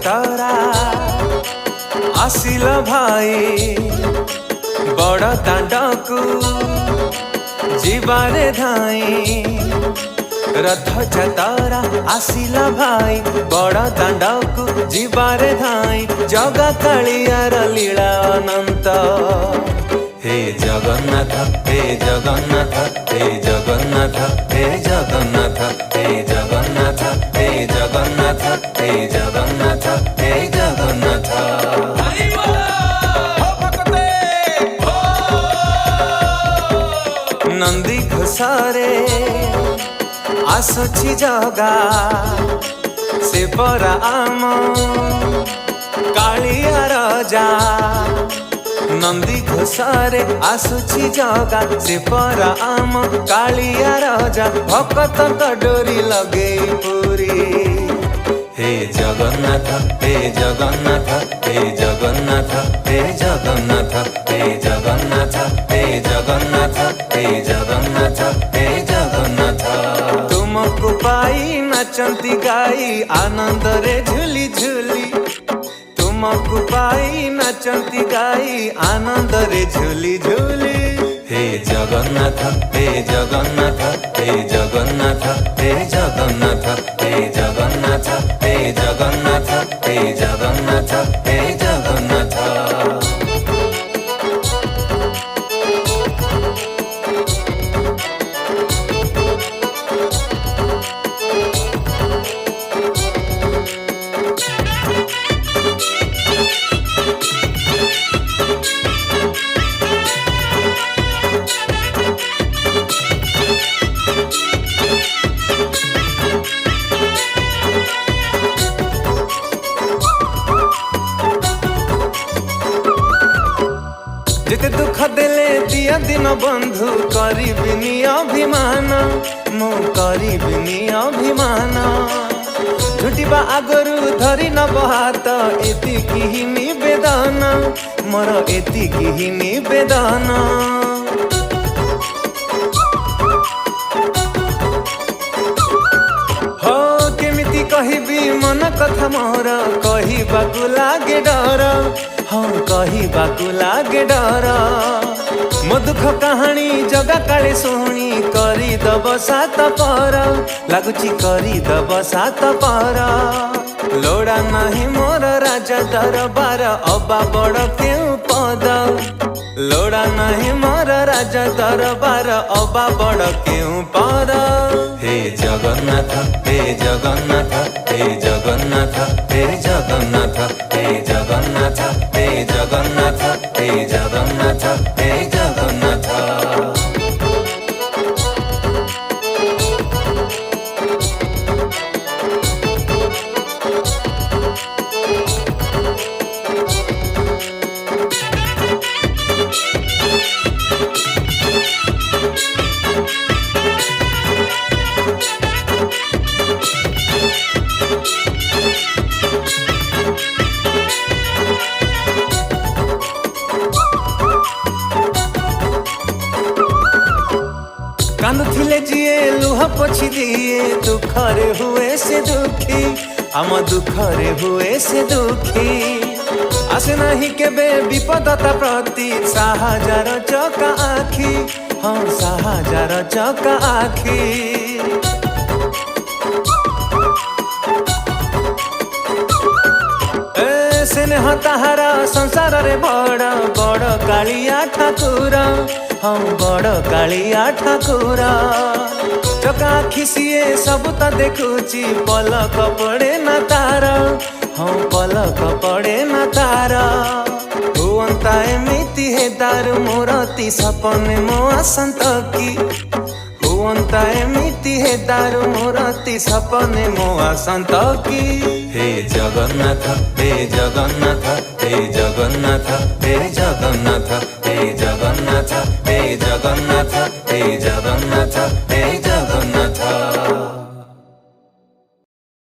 जतरा आसिल भाई बड़ दांडकू जीवारे धाई रथ जतरा आसिल भाई बड़ दांडकू जीवारे धाई जगा कालियार लीला अनंत। हे जगन्नाथ हे जगन्नाथ हे जगन्नाथ हे जगन्नाथ हे जगन्नाथ हे जगन्नाथ हे जगन्नाथ हे जगन्नाथ। नंदी घोषारे आसुछि जगा से परा आम कालिया राजा। नंदी घोषारे आसुछि जगा से परा आम कालिया राजा भक्त डोरी लगे पूरी। हे जगन्नाथ हे जगन्नाथ हे जगन्नाथ हे जगन्नाथ हे जगन्नाथ हे जगन्नाथ हे जगन्नाथ हे जगन्नाथ। तुमको पाई नाचंती गाई आनंद रे झूली झूली। तुमको पाई नाचंती गाई आनंद रे झूली झूली। हे जगन्नाथ हे जगन्नाथ हे जगन्नाथ हे जगन्नाथ हे जगन्नाथ हे जगन्नाथ हे जगन्नाथ हे जगन्नाथ। जिते दुख देले दिया दिन बंधु करिबिनी अभिमान मु करिबिनी अभिमान। झुटिबा आगरु धरी नब हाथ एतिकी ही निवेदन मोर एतिकी ही निवेदन। हो केमिति कहिबी मन कथा मोर कहिबाकु लागे डर। हाँ कहिबाकु लागे डर मो दुख कहानी जगा काले शुणी करी दब सात पर लगुची करी दब सात पर। लोड़ा नहीं मोर राजा दरबार अबा बड़ केउ पद। लोड़ा नहीं मोर राजा दरबार अबा बड़ केउ पद। हे जगन्नाथ हे जगन्नाथ हे जगन्नाथ हे जगन्नाथ हे जगन्नाथ हे जगन्नाथ हे जगन्नाथ हे जगन्नाथ। कांदुथिले जिए लुह पोछि दिए दुखरे हुए से दुखी आम दुखरे हुए से दुखी। आसे नहीं केबे विपदता प्रति साहाजार चका आखी। हाँ साहाजार चका आखी। स्नेह ताहारा संसार रे बड़ बड़ कालिया ठाकुर। हाँ बड़ कालिया ठाकुर चका खिसिए सब तो देखुची पलक पड़े न तार। हाँ पलक पड़े न तार हुअंता एमिति हे दारु मोरती सपने मो आसंत की। हुअंता एमिति हे दारु मोरती सपने मो आसंत की। हे जगन्नाथ हे जगन्नाथ हे जगन्नाथ हे जगन्नाथ हे जगन्नाथ हे जगन्नाथ हे जगन्नाथ हे